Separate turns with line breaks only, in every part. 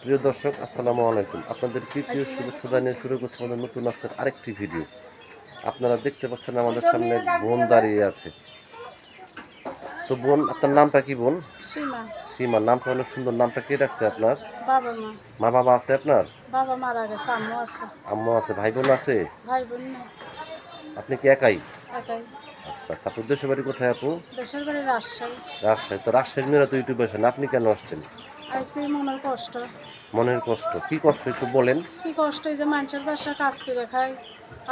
প্রিয় দর্শক, আসসালামু আলাইকুম। আপনাদের তৃতীয় শুভেচ্ছা জানিয়ে শুরু করছি আমাদের নতুন আজকের আরেকটি ভিডিও। আপনারা দেখতে পাচ্ছেন আমাদের সামনে বোন দাঁড়িয়ে আছে। তো বোন, আপনার নামটা কি বোন?
সীমা।
সীমা। নামটা হলো সুন্দর। নামটা কে রাখছে আপনার?
বাবা মা।
মা বাবা আছে আপনার?
বাবা মারা গেছে, আম্মু আছে।
আম্মু আছে। ভাই বোন আছে?
ভাই বোন নেই।
আপনি কি একাই?
একাই।
আচ্ছা আচ্ছা। আপনার দেশের বাড়ি কোথায় আপু?
দেশের বাড়ি রাজশাহী।
রাজশাহী। তো রাজশাহীর মেয়েরা তো ইউটিউবে আসেন, আপনি কেন আসছেন?
আইসি মনের কষ্ট।
মনের কষ্ট কি কষ্ট একটু বলেন।
কি কষ্ট, এই যে মানুষের বাসা কাজ করে খাই,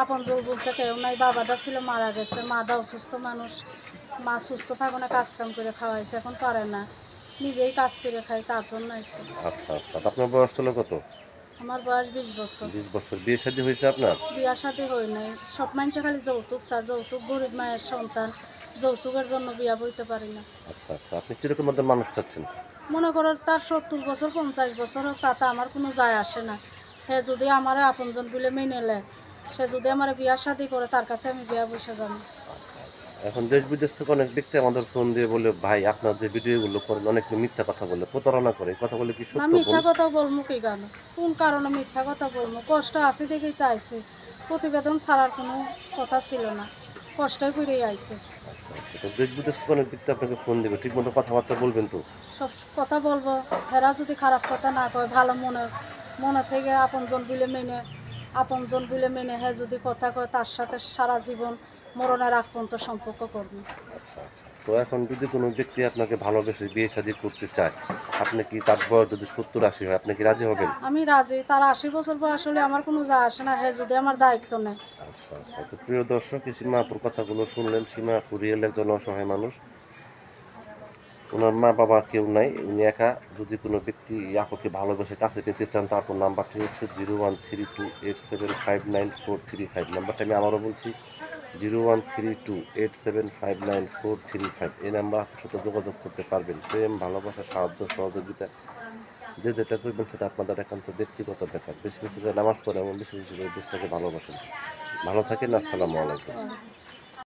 আপন জল বলতে কেউ নাই। বাবাটা ছিল, মারা গেছে। মাটা অসুস্থ মানুষ, মা সুস্থ থাকো না, কাজ কাম করে খাওয়াইছে, এখন পারে না, নিজেই কাজ করে খাই, তার জন্য আইসি।
আচ্ছা আচ্ছা। তো আপনার বয়স ছিল কত?
আমার বয়স 20 বছর।
20 বছর। বিয়ে শাদী হয়েছে আপনার?
বিয়া সাথে হই নাই। সব মানুষে খালি যৌতুক চা, যৌতুক, গরিব মায়ের সন্তান, যৌতুকের জন্য বিয়া বইতে পারি না।
আচ্ছা আচ্ছা। আপনি কিরকম মধ্যে মানুষ চাচ্ছেন?
মনে করো তার 70 বছর 50 বছর হোক, তাতে আমার কোনো যায় আসে না। সে যদি আমার আপনজন বলে মেনে নেয়, সে যদি আমার বিয়া শাদি করে, তার কাছে আমি বিয়া বসে যাবো।
আচ্ছা আচ্ছা। এখন দেশ বিদেশ থেকে অনেক ব্যক্তি আমাদের ফোন দিয়ে বলে, ভাই আপনার যে ভিডিওগুলো করেন অনেক মিথ্যা কথা বলে, প্রতারণা করে, কথা বলে কি
না,
সত্য
মিথ্যা
বল?
কথা বলবো কি গান? কোন কারণে মিথ্যা কথা বলবো? কষ্ট আছে দেখেই তো আইছে। প্রতিবেদন ছাড়ার কোনো কথা ছিল না, কষ্টই করেই আইছে।
আচ্ছা আচ্ছা। তো দেশ বিদেশ থেকে অনেক ব্যক্তি আপনাকে ফোন দেবে, ঠিক মতো কথাবার্তা বলবেন তো?
সব কথা বলবো। হেরা যদি খারাপ কথা না কয়, ভালো মনে মনে থেকে আপনজন বলে মেনে হ্যাঁ যদি কথা কয়, তার সাথে সারা জীবন মরণের আগ পর্যন্ত সম্পর্ক করবো।
আচ্ছা আচ্ছা। তো এখন যদি কোনো ব্যক্তি আপনাকে ভালোবেসে বিয়ে শাদী করতে চায়, আপনি কি, তার বয়স যদি 70-80 হয়, আপনি কি রাজি হবেন?
আমি রাজি। তার 80 বছর বয়স হলে আমার কোনো যায় আসে না, হ্যাঁ যদি আমার দায়িত্ব নেয়।
আচ্ছা আচ্ছা। তো প্রিয় দর্শক, এই সীমা আপুর কথাগুলো শুনলেন। সীমা আপু রিয়েল একজন অসহায় মানুষ। ওনার মা বাবা কেউ নাই, উনি একা। যদি কোনো ব্যক্তি আপুকে ভালোবেসে কাছে পেতে চান, তারপর নাম্বারটি হচ্ছে 0132875945। নাম্বারটা আমি আবারও বলছি, 0132875945। এই নাম্বার আপনার সাথে যোগাযোগ করতে পারবেন। প্রেম, ভালোবাসা, সাহায্য, সহযোগিতা, যে যেটা করবেন সেটা আপনাদের একান্ত ব্যক্তিগত ব্যাপার। বেশি বেশি করে নামাজ পড়ে এবং বেশি বেশি করে দেশটাকে ভালোবাসেন। ভালো থাকেন। আসসালামু আলাইকুম।